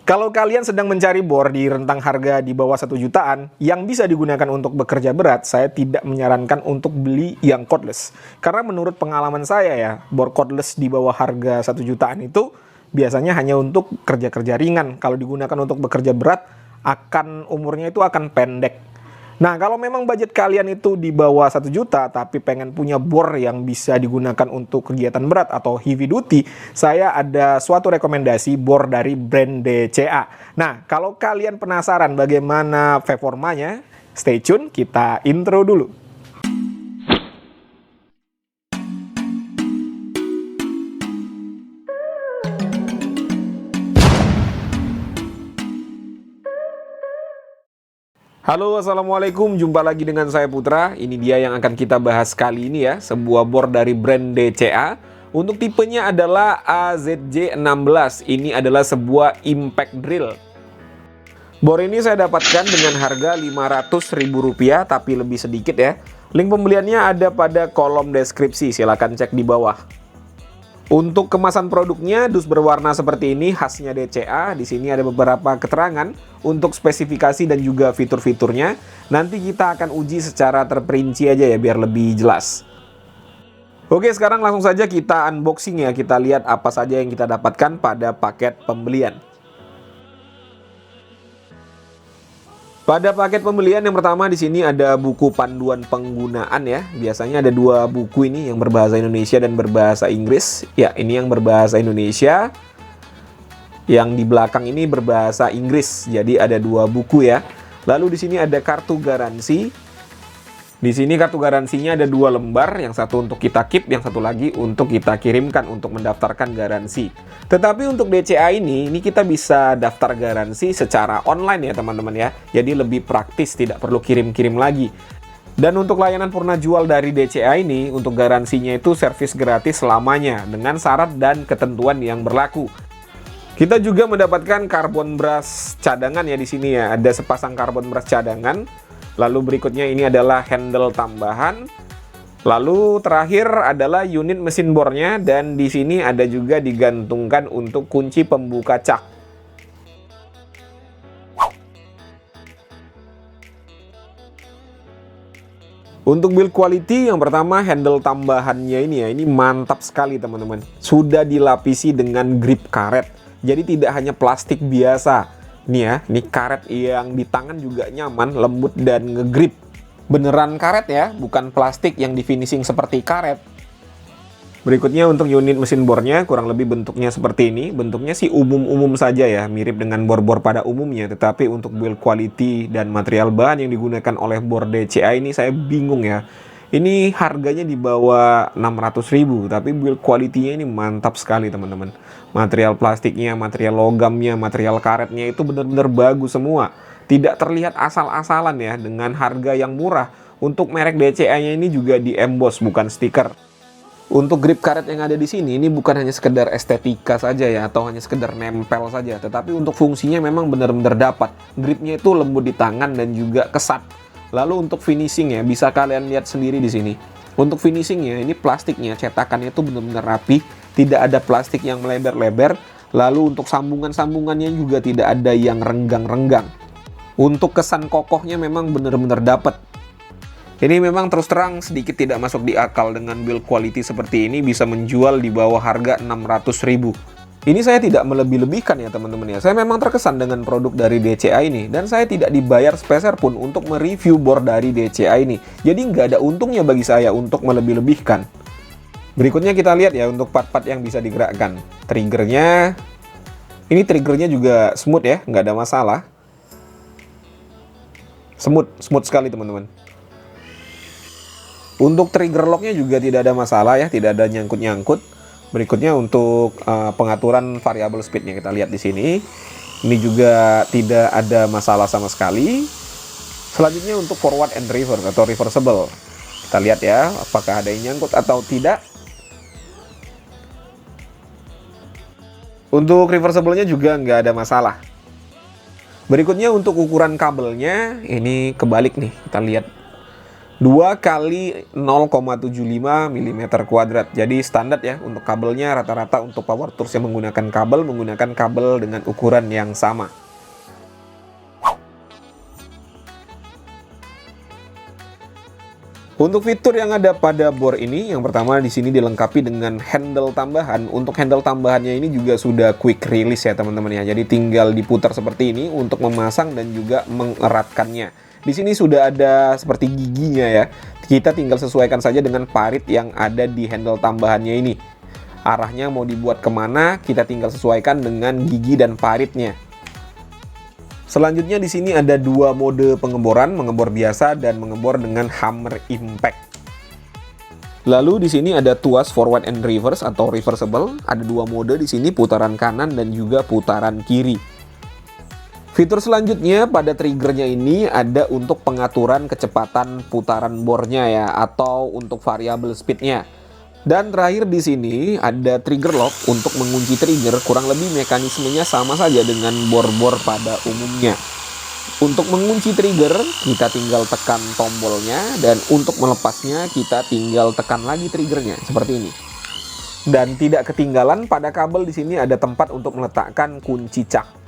Kalau kalian sedang mencari bor di rentang harga di bawah 1 jutaan yang bisa digunakan untuk bekerja berat, saya tidak menyarankan untuk beli yang cordless. Karena menurut pengalaman saya ya, bor cordless di bawah harga 1 jutaan itu biasanya hanya untuk kerja-kerja ringan. Kalau digunakan untuk bekerja berat, umurnya itu akan pendek. Nah, kalau memang budget kalian itu di bawah 1 juta tapi pengen punya bor yang bisa digunakan untuk kegiatan berat atau heavy duty, saya ada suatu rekomendasi bor dari brand DCA. Nah, kalau kalian penasaran bagaimana performanya, stay tune, kita intro dulu. Halo, assalamualaikum. Jumpa lagi dengan saya Putra. Ini dia yang akan kita bahas kali ini ya. Sebuah bor dari brand DCA. Untuk tipenya adalah AZJ16. Ini adalah sebuah impact drill. Bor ini saya dapatkan dengan harga Rp500.000, tapi lebih sedikit ya. Link pembeliannya ada pada kolom deskripsi. Silahkan cek di bawah. Untuk kemasan produknya, dus berwarna seperti ini, khasnya DCA. Di sini ada beberapa keterangan untuk spesifikasi dan juga fitur-fiturnya. Nanti kita akan uji secara terperinci aja ya, biar lebih jelas. Oke, sekarang langsung saja kita unboxing ya. Kita lihat apa saja yang kita dapatkan pada paket pembelian. Pada paket pembelian yang pertama di sini ada buku panduan penggunaan ya. Biasanya ada 2 buku ini, yang berbahasa Indonesia dan berbahasa Inggris. Ya, ini yang berbahasa Indonesia. Yang di belakang ini berbahasa Inggris. Jadi ada 2 buku ya. Lalu di sini ada kartu garansi. Di sini kartu garansinya ada 2 lembar, yang satu untuk kita keep, yang satu lagi untuk kita kirimkan untuk mendaftarkan garansi. Tetapi untuk DCA ini kita bisa daftar garansi secara online ya teman-teman ya. Jadi lebih praktis, tidak perlu kirim-kirim lagi. Dan untuk layanan purna jual dari DCA ini, untuk garansinya itu servis gratis selamanya dengan syarat dan ketentuan yang berlaku. Kita juga mendapatkan carbon brush cadangan ya di sini ya. Ada sepasang carbon brush cadangan. Lalu berikutnya ini adalah handle tambahan. Lalu terakhir adalah unit mesin bornya, dan di sini ada juga digantungkan untuk kunci pembuka cak. Untuk build quality yang pertama, handle tambahannya ini ya, ini mantap sekali teman-teman. Sudah dilapisi dengan grip karet. Jadi tidak hanya plastik biasa. Nih ya, ini karet yang di tangan juga nyaman, lembut dan ngegrip. Beneran karet ya, bukan plastik yang di finishing seperti karet. Berikutnya untuk unit mesin bornya, kurang lebih bentuknya seperti ini. Bentuknya sih umum-umum saja ya, mirip dengan bor-bor pada umumnya. Tetapi untuk build quality dan material bahan yang digunakan oleh bor DCA ini saya bingung ya. Ini harganya di bawah 600.000, tapi build quality-nya ini mantap sekali teman-teman. Material plastiknya, material logamnya, material karetnya itu benar-benar bagus semua. Tidak terlihat asal-asalan ya, dengan harga yang murah. Untuk merek DCA-nya ini juga di emboss, bukan stiker. Untuk grip karet yang ada di sini, ini bukan hanya sekedar estetika saja ya, atau hanya sekedar nempel saja. Tetapi untuk fungsinya memang benar-benar dapat. Gripnya itu lembut di tangan dan juga kesat. Lalu untuk finishing ya, bisa kalian lihat sendiri di sini. Untuk finishingnya, ini plastiknya, cetakannya itu benar-benar rapi, tidak ada plastik yang melebar-lebar. Lalu untuk sambungan-sambungannya juga tidak ada yang renggang-renggang. Untuk kesan kokohnya memang benar-benar dapat. Ini memang terus terang sedikit tidak masuk di akal dengan build quality seperti ini bisa menjual di bawah harga 600.000. Ini saya tidak melebih-lebihkan ya teman-teman ya. Saya memang terkesan dengan produk dari DCA ini. Dan saya tidak dibayar sepeser pun untuk mereview bor dari DCA ini. Jadi nggak ada untungnya bagi saya untuk melebih-lebihkan. Berikutnya kita lihat ya untuk part-part yang bisa digerakkan. Triggernya. Ini triggernya juga smooth ya. Nggak ada masalah. Smooth sekali teman-teman. Untuk trigger locknya juga tidak ada masalah ya. Tidak ada nyangkut-nyangkut. Berikutnya untuk pengaturan variabel speednya kita lihat di sini. Ini juga tidak ada masalah sama sekali. Selanjutnya untuk forward and reverse atau reversible. Kita lihat ya, apakah ada yang nyangkut atau tidak. Untuk reversible-nya juga nggak ada masalah. Berikutnya untuk ukuran kabelnya, ini kebalik nih. Kita lihat 2 kali 0,75 mm kuadrat. Jadi standar ya untuk kabelnya, rata-rata untuk power tools yang menggunakan kabel dengan ukuran yang sama. Untuk fitur yang ada pada bor ini, yang pertama di sini dilengkapi dengan handle tambahan. Untuk handle tambahannya ini juga sudah quick release ya teman-teman ya. Jadi tinggal diputar seperti ini untuk memasang dan juga mengeratkannya. Di sini sudah ada seperti giginya ya. Kita tinggal sesuaikan saja dengan parit yang ada di handle tambahannya ini. Arahnya mau dibuat kemana, kita tinggal sesuaikan dengan gigi dan paritnya. Selanjutnya di sini ada 2 mode pengeboran, mengebor biasa dan mengebor dengan hammer impact. Lalu di sini ada tuas forward and reverse atau reversible. Ada 2 mode di sini, putaran kanan dan juga putaran kiri. Fitur selanjutnya pada triggernya ini ada untuk pengaturan kecepatan putaran bornya ya, atau untuk variabel speednya. Dan terakhir di sini ada trigger lock untuk mengunci trigger, kurang lebih mekanismenya sama saja dengan bor-bor pada umumnya. Untuk mengunci trigger, kita tinggal tekan tombolnya, dan untuk melepasnya kita tinggal tekan lagi triggernya seperti ini. Dan tidak ketinggalan pada kabel di sini ada tempat untuk meletakkan kunci cak.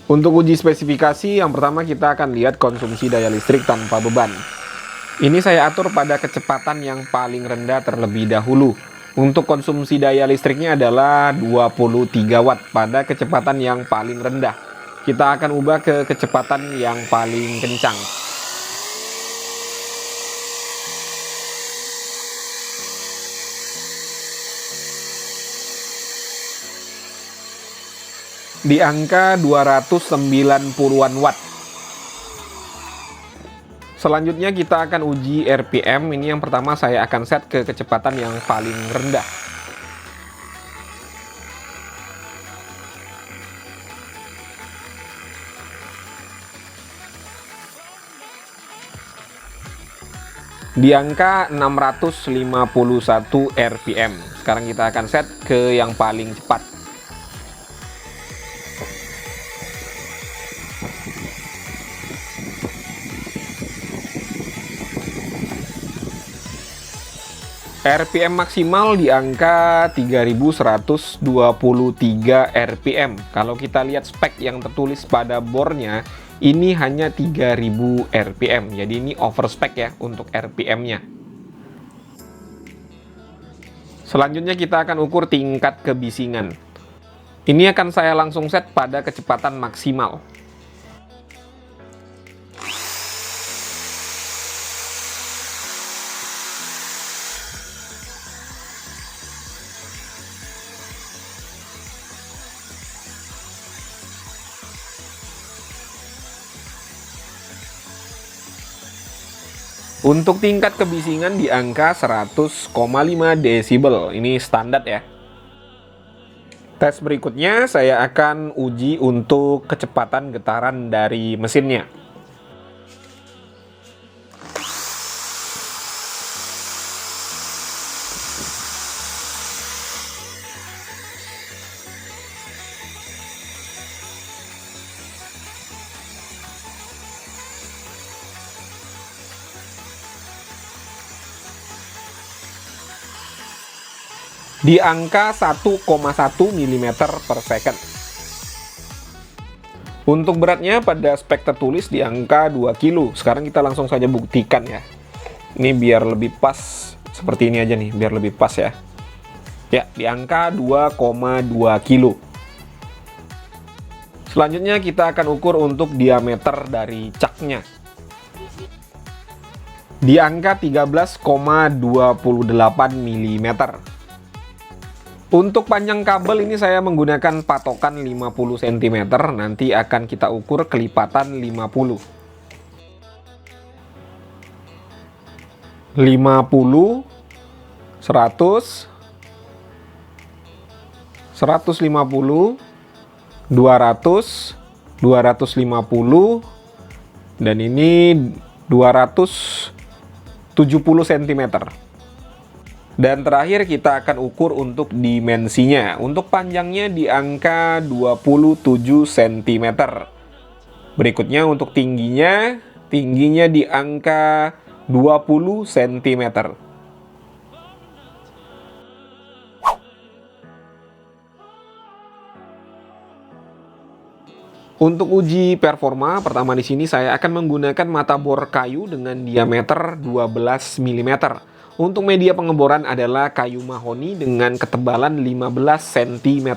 Untuk uji spesifikasi, yang pertama kita akan lihat konsumsi daya listrik tanpa beban. Ini saya atur pada kecepatan yang paling rendah terlebih dahulu. Untuk konsumsi daya listriknya adalah 23 watt pada kecepatan yang paling rendah. Kita akan ubah ke kecepatan yang paling kencang. Di angka 290-an watt. Selanjutnya kita akan uji RPM. Ini yang pertama saya akan set ke kecepatan yang paling rendah. Di angka 651 RPM. Sekarang kita akan set ke yang paling cepat. RPM maksimal di angka 3123 RPM. Kalau kita lihat spek yang tertulis pada bornya, ini hanya 3000 RPM. Jadi ini overspec ya untuk RPM-nya. Selanjutnya kita akan ukur tingkat kebisingan. Ini akan saya langsung set pada kecepatan maksimal. Untuk tingkat kebisingan di angka 100,5 desibel. Ini standar ya. Tes berikutnya saya akan uji untuk kecepatan getaran dari mesinnya. Di angka 1,1 mm per second. Untuk beratnya pada spek tertulis di angka 2 kg. Sekarang kita langsung saja buktikan ya. Ini biar lebih pas, seperti ini aja nih, biar lebih pas ya. Ya, di angka 2,2 kg. Selanjutnya kita akan ukur untuk diameter dari caknya. Di angka 13,28 mm. Untuk panjang kabel ini saya menggunakan patokan 50 cm, nanti akan kita ukur kelipatan 50. 50, 100, 150, 200, 250, dan ini 270 cm. Dan terakhir kita akan ukur untuk dimensinya. Untuk panjangnya di angka 27 cm. Berikutnya untuk tingginya di angka 20 cm. Untuk uji performa, pertama di sini saya akan menggunakan mata bor kayu dengan diameter 12 mm. Untuk media pengeboran adalah kayu mahoni dengan ketebalan 15 cm.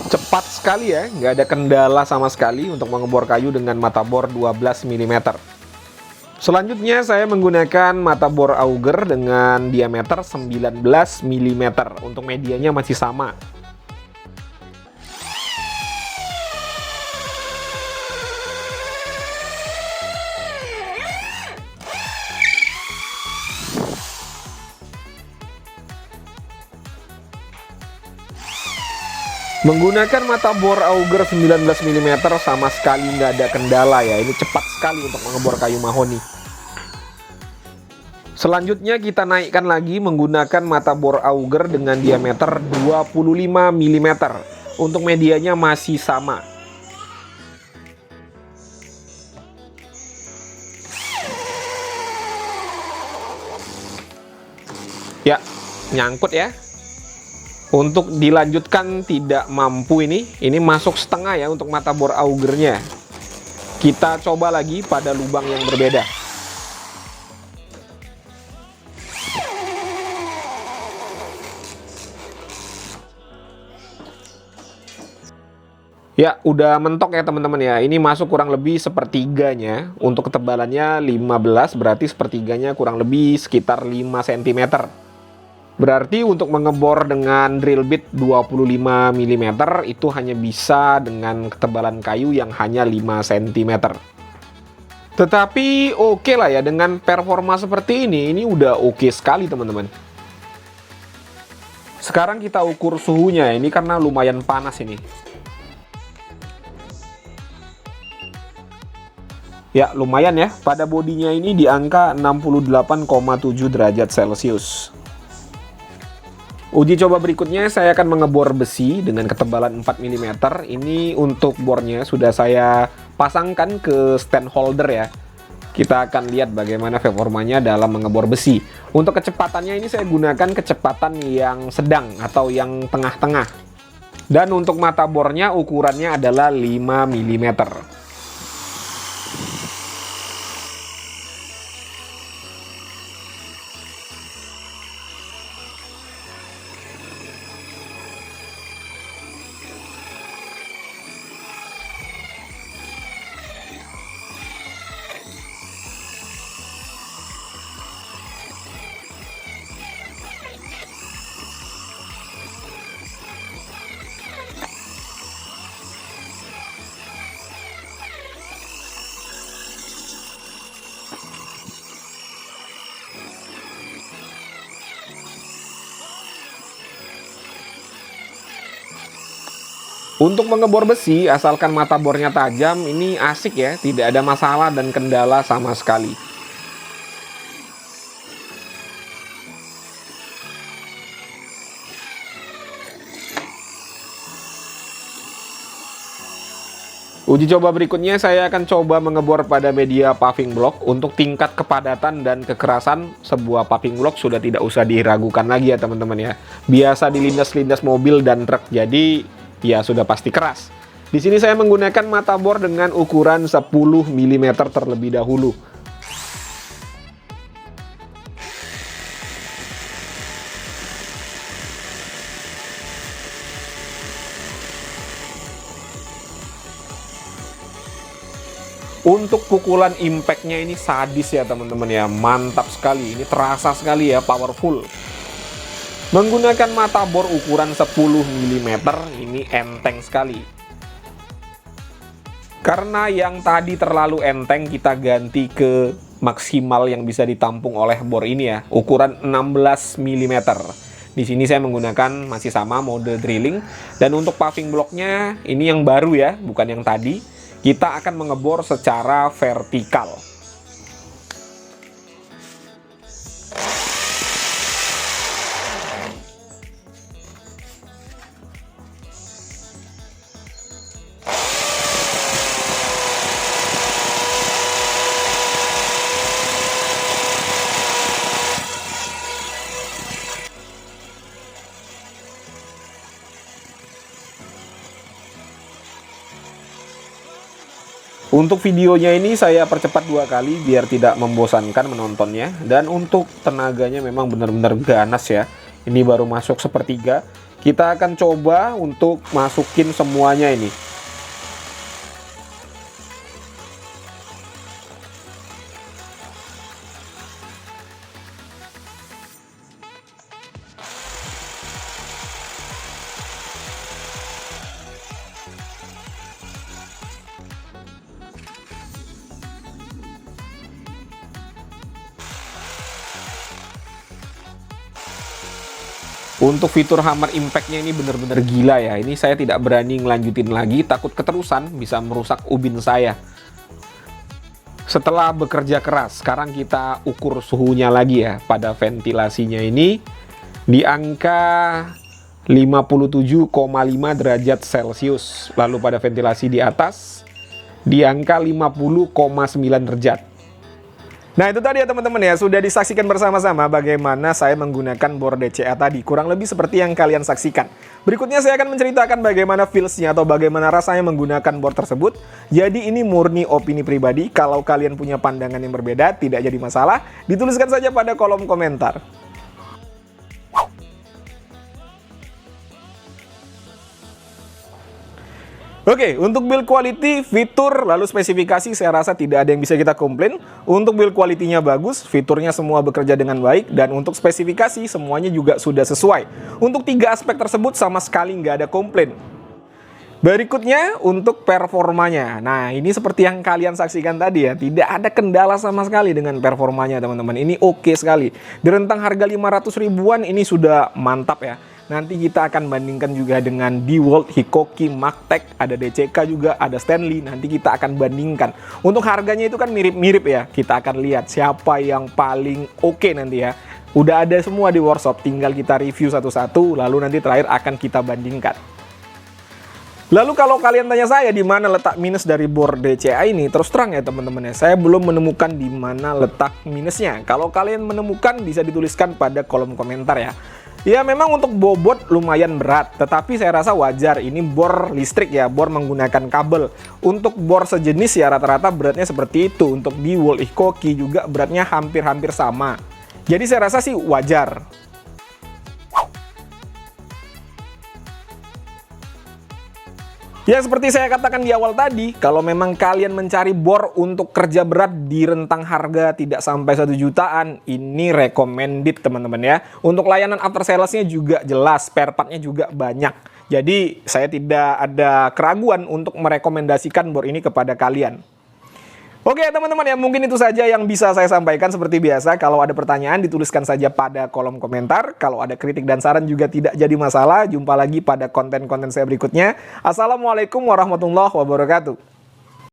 Cepat sekali ya, nggak ada kendala sama sekali untuk mengebor kayu dengan mata bor 12 mm. Selanjutnya saya menggunakan mata bor auger dengan diameter 19 mm. Untuk medianya masih sama. Menggunakan mata bor auger 19 mm sama sekali nggak ada kendala ya. Ini cepat sekali untuk mengebor kayu mahoni. Selanjutnya kita naikkan lagi menggunakan mata bor auger dengan diameter 25 mm. Untuk medianya masih sama. Ya, nyangkut ya. Untuk dilanjutkan tidak mampu ini masuk setengah ya untuk mata bor augernya. Kita coba lagi pada lubang yang berbeda. Ya, udah mentok ya teman-teman ya. Ini masuk kurang lebih sepertiganya. Untuk ketebalannya 15, berarti sepertiganya kurang lebih sekitar 5 cm. Berarti untuk mengebor dengan drill bit 25 mm itu hanya bisa dengan ketebalan kayu yang hanya 5 cm. Tetapi oke lah ya, dengan performa seperti ini udah oke sekali teman-teman. Sekarang kita ukur suhunya, ini karena lumayan panas ini. Ya lumayan ya, pada bodinya ini di angka 68,7 derajat Celcius. Uji coba berikutnya saya akan mengebor besi dengan ketebalan 4 mm. Ini untuk bornya sudah saya pasangkan ke stand holder ya. Kita akan lihat bagaimana performanya dalam mengebor besi. Untuk kecepatannya ini saya gunakan kecepatan yang sedang atau yang tengah-tengah. Dan untuk mata bornya ukurannya adalah 5 mm. Untuk mengebor besi, asalkan mata bornya tajam, ini asik ya, tidak ada masalah dan kendala sama sekali. Uji coba berikutnya saya akan coba mengebor pada media paving block. Untuk tingkat kepadatan dan kekerasan sebuah paving block sudah tidak usah diragukan lagi ya teman-teman ya. Biasa dilindas-lindas mobil dan truk, jadi ya sudah pasti keras. Di sini saya menggunakan mata bor dengan ukuran 10 mm terlebih dahulu. Untuk pukulan impactnya ini sadis ya teman-teman ya, mantap sekali, ini terasa sekali ya, powerful. Menggunakan mata bor ukuran 10 mm ini enteng sekali. Karena yang tadi terlalu enteng, kita ganti ke maksimal yang bisa ditampung oleh bor ini ya, ukuran 16 mm. Di sini saya menggunakan masih sama mode drilling. Dan untuk paving blocknya ini yang baru ya, bukan yang tadi. Kita akan mengebor secara vertikal. Untuk videonya ini saya percepat 2 kali biar tidak membosankan menontonnya. Dan untuk tenaganya memang benar-benar ganas ya. Ini baru masuk sepertiga. Kita akan coba untuk masukin semuanya ini. Untuk fitur hammer impact-nya ini benar-benar gila ya. Ini saya tidak berani ngelanjutin lagi, takut keterusan bisa merusak ubin saya. Setelah bekerja keras, sekarang kita ukur suhunya lagi ya. Pada ventilasinya ini di angka 57,5 derajat Celcius. Lalu pada ventilasi di atas di angka 50,9 derajat. Nah itu tadi ya teman-teman ya, sudah disaksikan bersama-sama bagaimana saya menggunakan bor DCA tadi. Kurang lebih seperti yang kalian saksikan. Berikutnya saya akan menceritakan bagaimana feels-nya atau bagaimana rasanya menggunakan bor tersebut. Jadi ini murni opini pribadi, kalau kalian punya pandangan yang berbeda tidak jadi masalah. Dituliskan saja pada kolom komentar. Oke, untuk build quality, fitur, lalu spesifikasi saya rasa tidak ada yang bisa kita komplain. Untuk build quality-nya bagus, fiturnya semua bekerja dengan baik, dan untuk spesifikasi semuanya juga sudah sesuai. Untuk 3 aspek tersebut sama sekali nggak ada komplain. Berikutnya untuk performanya. Nah ini seperti yang kalian saksikan tadi ya, tidak ada kendala sama sekali dengan performanya teman-teman. Ini oke sekali. Di rentang harga 500 ribuan ini sudah mantap ya. Nanti kita akan bandingkan juga dengan DeWalt, Hikoki, Magtech, ada DCK juga, ada Stanley. Nanti kita akan bandingkan. Untuk harganya itu kan mirip-mirip ya. Kita akan lihat siapa yang paling oke nanti ya. Udah ada semua di workshop, tinggal kita review satu-satu, lalu nanti terakhir akan kita bandingkan. Lalu kalau kalian tanya saya di mana letak minus dari bor DCA ini, terus terang ya teman-teman ya, saya belum menemukan di mana letak minusnya. Kalau kalian menemukan bisa dituliskan pada kolom komentar ya. Ya memang untuk bobot lumayan berat, tetapi saya rasa wajar. Ini bor listrik ya, bor menggunakan kabel. Untuk bor sejenis ya rata-rata beratnya seperti itu. Untuk DeWalt, Hikoki juga beratnya hampir-hampir sama. Jadi saya rasa sih wajar. Ya seperti saya katakan di awal tadi, kalau memang kalian mencari bor untuk kerja berat di rentang harga tidak sampai 1 jutaan, ini recommended teman-teman ya. Untuk layanan after sales-nya juga jelas, spare part-nya juga banyak. Jadi saya tidak ada keraguan untuk merekomendasikan bor ini kepada kalian. Oke teman-teman ya, mungkin itu saja yang bisa saya sampaikan. Seperti biasa, kalau ada pertanyaan dituliskan saja pada kolom komentar. Kalau ada kritik dan saran juga tidak jadi masalah. Jumpa lagi pada konten-konten saya berikutnya. Assalamualaikum warahmatullahi wabarakatuh.